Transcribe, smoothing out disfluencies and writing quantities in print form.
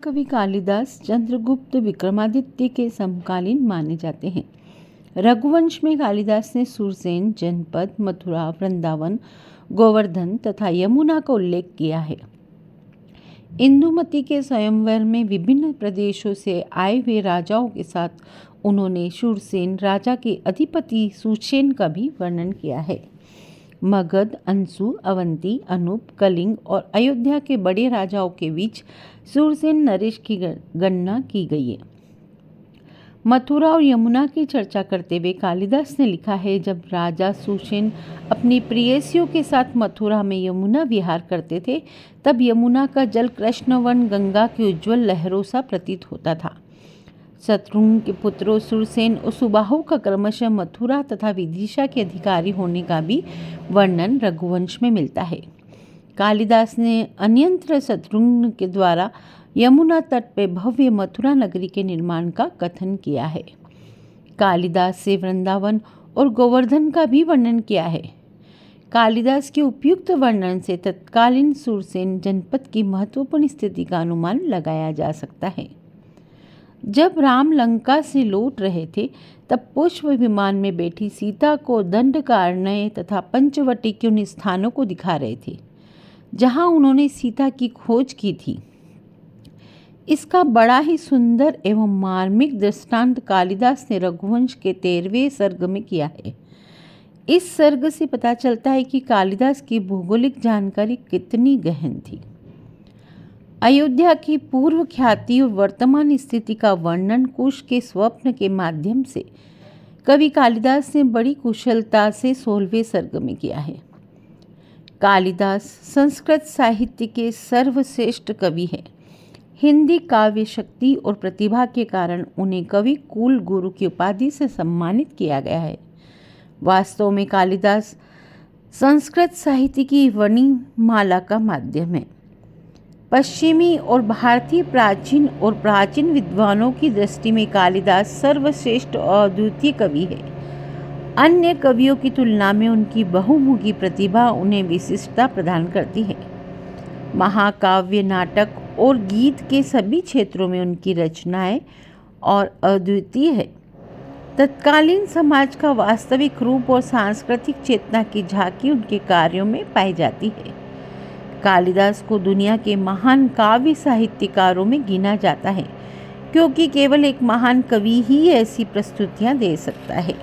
महाकवि कालिदास चंद्रगुप्त विक्रमादित्य के समकालीन माने जाते हैं। रघुवंश में कालिदास ने सुरसेन, जनपद, मथुरा, वृंदावन, गोवर्धन तथा यमुना का उल्लेख किया है। इंदुमती के स्वयंवर में विभिन्न प्रदेशों से आए हुए राजाओं के साथ उन्होंने शूरसेन राजा के अधिपति सुसेन का भी वर्णन किया है। मगध, अंशु, अवंती, अनूप, कलिंग और अयोध्या के बड़े राजाओं के बीच शूरसेन नरेश की गणना की गई है। मथुरा और यमुना की चर्चा करते हुए कालिदास ने लिखा है, जब राजा सुसेन अपनी प्रेयसियों के साथ मथुरा में यमुना विहार करते थे, तब यमुना का जल कृष्णवन गंगा की उज्ज्वल लहरों सा प्रतीत होता था। शत्रुघ्न के पुत्रों सुरसेन और सुबाहु का क्रमशः मथुरा तथा विदिशा के अधिकारी होने का भी वर्णन रघुवंश में मिलता है। कालिदास ने अन्यंत्र शत्रुघ्न के द्वारा यमुना तट पर भव्य मथुरा नगरी के निर्माण का कथन किया है। कालिदास से वृंदावन और गोवर्धन का भी वर्णन किया है। कालिदास के उपयुक्त वर्णन से तत्कालीन सुरसेन जनपद की महत्वपूर्ण स्थिति का अनुमान लगाया जा सकता है। जब राम लंका से लौट रहे थे, तब पुष्प विमान में बैठी सीता को दंडकारण्य तथा पंचवटी के उन स्थानों को दिखा रहे थे जहां उन्होंने सीता की खोज की थी। इसका बड़ा ही सुंदर एवं मार्मिक दृष्टांत कालिदास ने रघुवंश के 13वें सर्ग में किया है। इस सर्ग से पता चलता है कि कालिदास की भौगोलिक जानकारी कितनी गहन थी। अयोध्या की पूर्व ख्याति और वर्तमान स्थिति का वर्णन कुश के स्वप्न के माध्यम से कवि कालिदास ने बड़ी कुशलता से 16वें सर्ग में किया है। कालिदास संस्कृत साहित्य के सर्वश्रेष्ठ कवि हैं। हिंदी काव्य शक्ति और प्रतिभा के कारण उन्हें कवि कुल गुरु की उपाधि से सम्मानित किया गया है। वास्तव में कालिदास संस्कृत साहित्य की वर्णमाला का माध्यम है। पश्चिमी और भारतीय प्राचीन विद्वानों की दृष्टि में कालिदास सर्वश्रेष्ठ और अद्वितीय कवि है। अन्य कवियों की तुलना में उनकी बहुमुखी प्रतिभा उन्हें विशिष्टता प्रदान करती है। महाकाव्य, नाटक और गीत के सभी क्षेत्रों में उनकी रचनाएं और अद्वितीय है। तत्कालीन समाज का वास्तविक रूप और सांस्कृतिक चेतना की झांकी उनके कार्यों में पाई जाती है। कालिदास को दुनिया के महान काव्य साहित्यकारों में गिना जाता है, क्योंकि केवल एक महान कवि ही ऐसी प्रस्तुतियां दे सकता है।